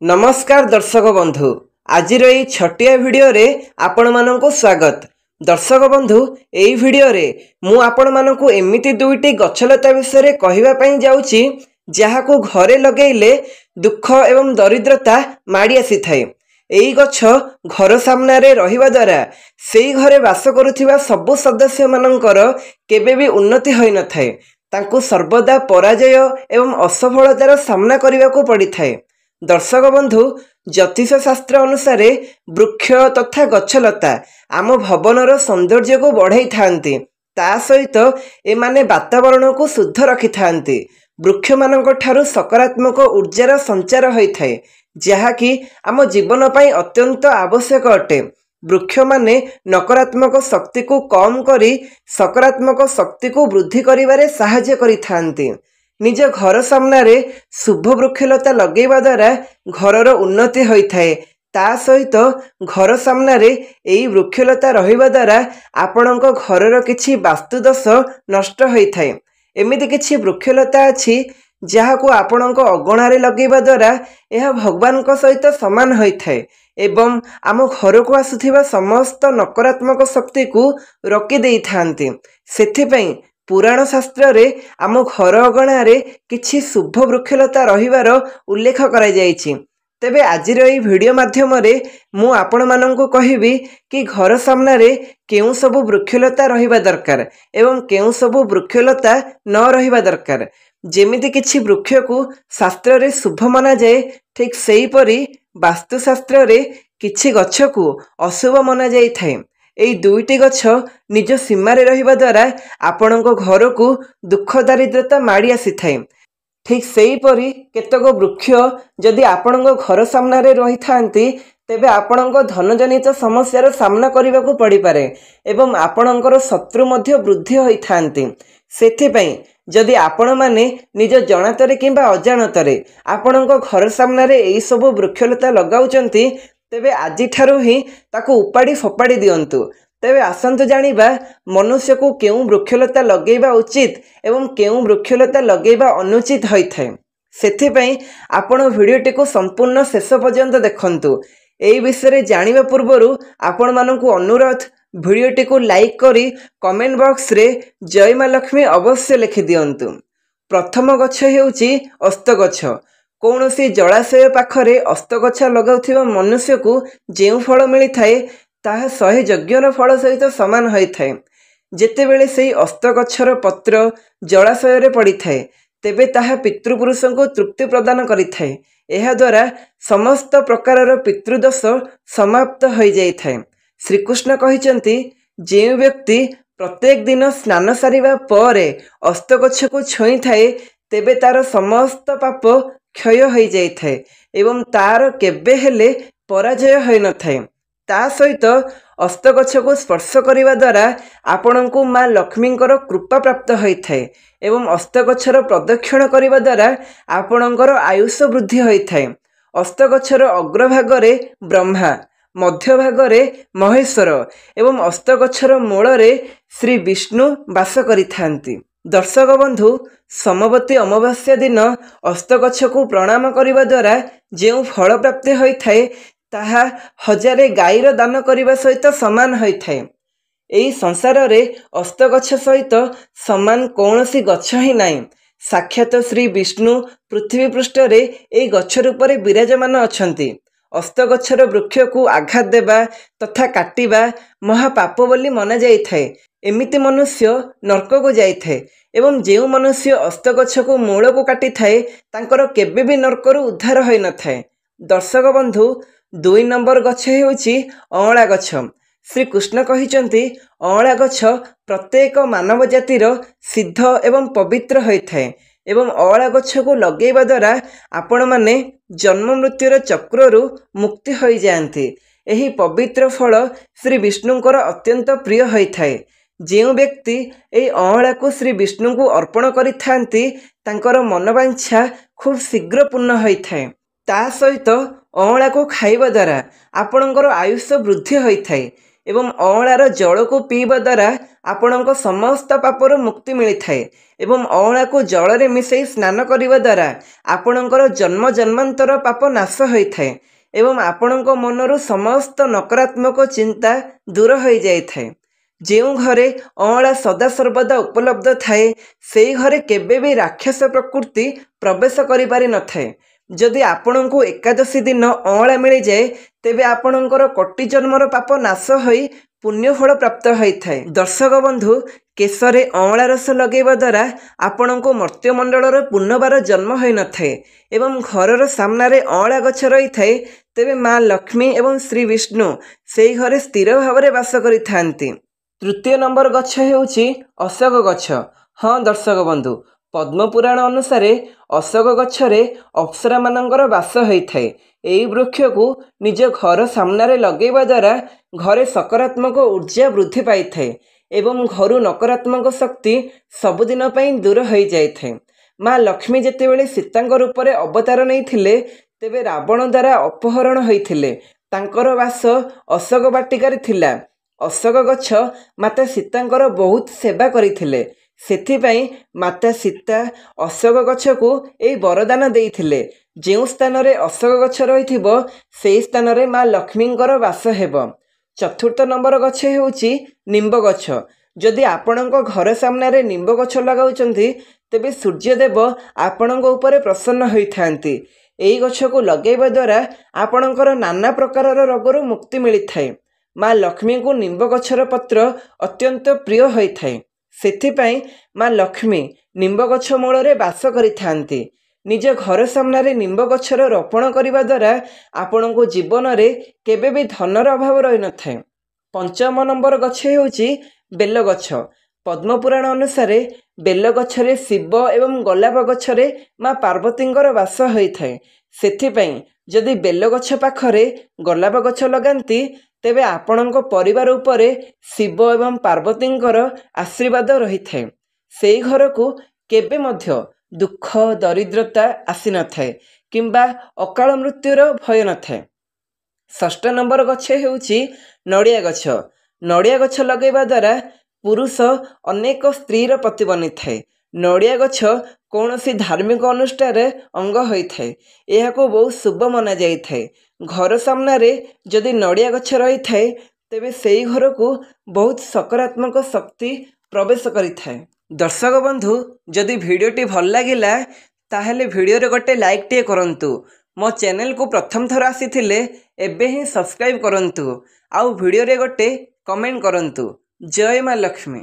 नमस्कार दर्शक बंधु आज छटिया भिडियो रे आपण मानक स्वागत। दर्शक बंधु एई भिडियो रे मु आपण मानक एमिति दुईटी गछलता विषय कहवा पई जाउची जहाकू घरे लगेइले दुख एवं दरिद्रता माड़ी आसी थाए। एई गछ घर सामना रे रहिबा द्वारा सेई घरे वास करुथिबा सबु सदस्य मानकर केबे भी उन्नति होई न थाए। तांकू सर्वदा पराजय एवं असफलतार सामना करबाकू पड़ी थाए। दर्शक बंधु ज्योतिष शास्त्र अनुसार वृक्ष तथा गछलता आम भवनर सौंदर्य को बढ़ाई थांती, ता सहित एमाने वातावरण को शुद्ध रखि थांती। वृक्ष मानक ठारू सकारात्मक ऊर्जार संचार होता है, जहाँकि आम जीवन पाई अत्यंत आवश्यक अटे। वृक्ष माने नकारात्मक शक्ति को कम करी सकारात्मक शक्ति को वृद्धि करिबारे सहायता करि थांती। निज घर सामना रे शुभ वृक्षलता लगेवा द्वारा घरर उन्नति होता है। ता सहित घर सामना रे एई वृक्षलता रहिबा द्वारा आपणक घरर किछि वास्तुदोष नष्ट होता है। एमिति किछि वृक्षलता अछि जहाकू आपणक अगणारे लगेवा द्वारा यह भगवान सहित समान होता है एवं आम घर को आसुथिबा समस्त नकारात्मक शक्ति को रोकी देई थांती। सेथिपई पुराण शास्त्र रे आम घर अगणारे किछि शुभ वृक्षलता रहिबार उल्लेख करा जायछि। तेबे आजिर एई वीडियो माध्यम रे मु आपण माननकु कहिबी कि घर सामना रे केउ सब वृक्षलता रहिबा दरकार एवं केउ सब वृक्षलता न रहिबा दरकार। जेमिति किछि वृक्ष को शास्त्र रे शुभ माना जाए, ठीक सेही परि वास्तुशास्त्र रे किछि गछ को अशुभ माना जाई थाए। एई दुईटी गछ निज सीमारे रहिबा द्वारा आपणक घर को दुख दारिद्रता माड़ी आसी थाए। ठीक सेही परि केतक वृक्ष जदि आपणक घर सामना रे रही थांती तेबे आपणक धनजनित समस्यार सामना करबाकू पड़ी पारे एवं आपणकर शत्रु मध्य वृद्धि होई थांती। सेथिपई जदि आपण माने निज जणातरे किंबा अजाणतरे आपणक घर सामना रे एई सब वृक्षलता लगाउचंती तेबे आजि ठारू ही ताकू उपाड़ी फोपाड़ी दियंतु। तेबे आसंतु जानिबा मनुष्य को केउ वृक्षलता लगेबा उचित एवं केउ वृक्षलता लगेबा अनुचित होइथाय। सेथिपई आपण भिडियोटी को संपूर्ण शेष पर्यंत देखंतु। एई विषय जानिबा पूर्वरु आपण मानकु अनुरोध भिडियोटी को लाइक करी कमेंट बॉक्स रे जय मां लक्ष्मी अवश्य लिखि दियंतु। प्रथम गछ हेउची अस्त गछ। कौनसी जलाशय पाखरे अस्त गछ लगाउथिबा मनुष्य को जेउ फल मिली थाए ताहा 100 यज्ञर फल सहित समान होइथाए। जेतेबेले सेई अस्त गछर पत्र जलाशय रे पड़ी थाए तेबे ताहा पितृपुरुष को तृप्ति प्रदान करिथाए। एहा द्वारा समस्त प्रकारर पितृदोष समाप्त हो जाइथाए। श्रीकृष्ण कहिचंती जेउ व्यक्ति प्रत्येक दिन स्नान सारिबा परे अस्त गछ को छुई थाए तेबे तार समस्त पाप क्षय हो जाइथाए एवं तार केबे हेले पराजय होई न थाए। ता सहित अस्त गछ को स्पर्श करिबा द्वारा आपणकु मां लक्ष्मींकर कृपा प्राप्त होइथाए एवं अस्त गछर प्रदक्षिण करिबा द्वारा आपणकर आयुष वृद्धि होइथाए। अस्त गछर अग्रभागरे ब्रह्मा, मध्य भागरे महेश्वर एवं अस्त गछर मूलरे श्री विष्णु वास करिथांती। दर्शक बंधु समवती अमावास्या दिन अस्त गछ को प्रणाम करिबा द्वारा जेउ फल प्राप्ति होइथाए ताहा 1000 गाईर दान करिबा सहित समान होइथाए। एई संसार रे अस्त गछ सहित समान कौनसी गछ ही नाही। साक्षात श्री विष्णु पृथ्वी पृष्ठ रे एई गछ रूपरे विराजमान अछंती। अस्त गछर वृक्ष को आघात देवा तथा काटिबा महापाप बोली मना जाइथाए। एमिति मनुष्य नरक को जाइथाए एवं जेउ मनुष्य अस्त गछ को मूल को काटी थाए तांकर केबे भी नरकरू उद्धार होई न थाए। दर्शक बंधु 2 नंबर गछ हेउची अँला गछ। श्री कृष्ण कहिचंती अँला गछ प्रत्येक मानव जातिर सिद्ध एवं पवित्र होइथाए एवं अँला गछ को लगेଇବା द्वारा आपण माने जन्म मृत्युर चक्ररू मुक्ति होई जाएंती। एही पवित्र फल श्री विष्णुंकर अत्यंत प्रिय होइथाए। जेउ व्यक्ति एई अँला को श्री विष्णु को अर्पण करिथांती तांकर मनोवांछा खूब शीघ्र पूर्ण होइथाए। ता सहित अँला को खाइबा द्वारा आपणकर आयुष वृद्धि होइथाए। एवं अँलार जल को पीवा द्वारा आपणक समस्त पापर मुक्ति मिलता है एवं अँला को जल में मिसई स्नान करने द्वारा आपणकर जन्म जन्मांतर पाप नाश होता है एवं आपणक मनरु समस्त नकारात्मक चिंता दूर हो जाए। जो घरे अँला सदा सर्वदा उपलब्ध थाए से घरे केबे भी राक्षस प्रकृति प्रवेश करि पारि न थाए। जदि आपण को एकादशी दिन अँला मिल जाए तेबे आपणकर कोटि जन्मर पाप नाश होई पुण्यफल प्राप्त होता है। दर्शक बंधु केशरे अँला रस लगेवा द्वारा आपण को मर्त्यमंडलर पुनर्बार जन्म हो न थाए एवं घरर सामने अँला गछ रही थाए तेबे माँ लक्ष्मी एवं श्री विष्णु से घरे स्थिर भाव में बास करिथांती। तृतीय नंबर गछ हेउची अशोक गछ। हाँ दर्शक बंधु पद्म पुराण अनुसार अशोक गछरे अप्सरा मानकर बास होता है। यही वृक्ष को निज घर सामने लगेवा द्वारा घरे सकारात्मक ऊर्जा वृद्धि पाई थाए एवं घर नकारात्मक शक्ति सबुदिन दूर हो जाए। माँ लक्ष्मी जेतेबेले सीतांक रूप में अवतार नहीं तेबे रावण द्वारा अपहरण होइथिले तांकर वास अशोक बाटिकार थिला। अशोक गछ माता सीतांकर बहुत सेवा करिथिले सेथिपाई माता सीता अशोक गछ को यही वरदान देइथिले जो स्थान रे अशोक गछ रहिथिबो सेही स्थान रे माँ लक्ष्मींकर वास हेबो। चतुर्थ नंबर गछ हेउची निम्ब गछ। जदि आपणक घर सामने निम्ब गछ लगाउचंती तेबे सूर्यदेव आपणक उपरे प्रसन्न होइथांती। एही गछ को लगेଇବା द्वारा आपणकर नाना प्रकार रोगर मुक्ति मिलता है। माँ लक्ष्मी को निम्ब गछर पत्र अत्यंत प्रिय होता है सेथिपाई माँ लक्ष्मी निम्ब गछ मूल बास करिथांती। निज घर सामने निम्ब गछर रोपण करने द्वारा आपण को जीवन में केबे भी धनर अभाव रही न थाए। पंचम नंबर गछ हेउची बेल गछ। पद्म पुराण अनुसार बेल गछरे शिव एवं गोलाप गछरे माँ पार्वतींकर वास होता है सेथिपाई जदि बेल गछ पाखरे गोलाप गछ लगांती तेबे आपणक परिवार उपरे शिव एवं पार्वतींकर आशीर्वाद रही थाए। से घर को केबे मध्य दुख दरिद्रता आसी न थाए किंबा अकाल मृत्युर भय न थाए। षष्ठ नंबर गछ हेउची नड़िया गछ। नड़िया गछ लगेवा द्वारा पुरुष अनेक स्त्रीर पति बनी थाए। नड़िया गछ कौनसी धार्मिक अनुष्ठान अंग होता है यह को बहुत शुभ मना जाई थाए। घर सामने जदि नड़िया गछ रही थाए तेबे सेही घर को बहुत सकारात्मक शक्ति प्रवेश करि थाए। दर्शक बंधु जदि भिडियोटी भल लागिला ताहेले भिडियो रे गोटे लाइक टे करंतु। मो चैनल को प्रथम थर आसीथिले एबे ही सब्सक्राइब करंतु आउ भिडियो रे गोटे कमेंट करंतु। जय माँ लक्ष्मी।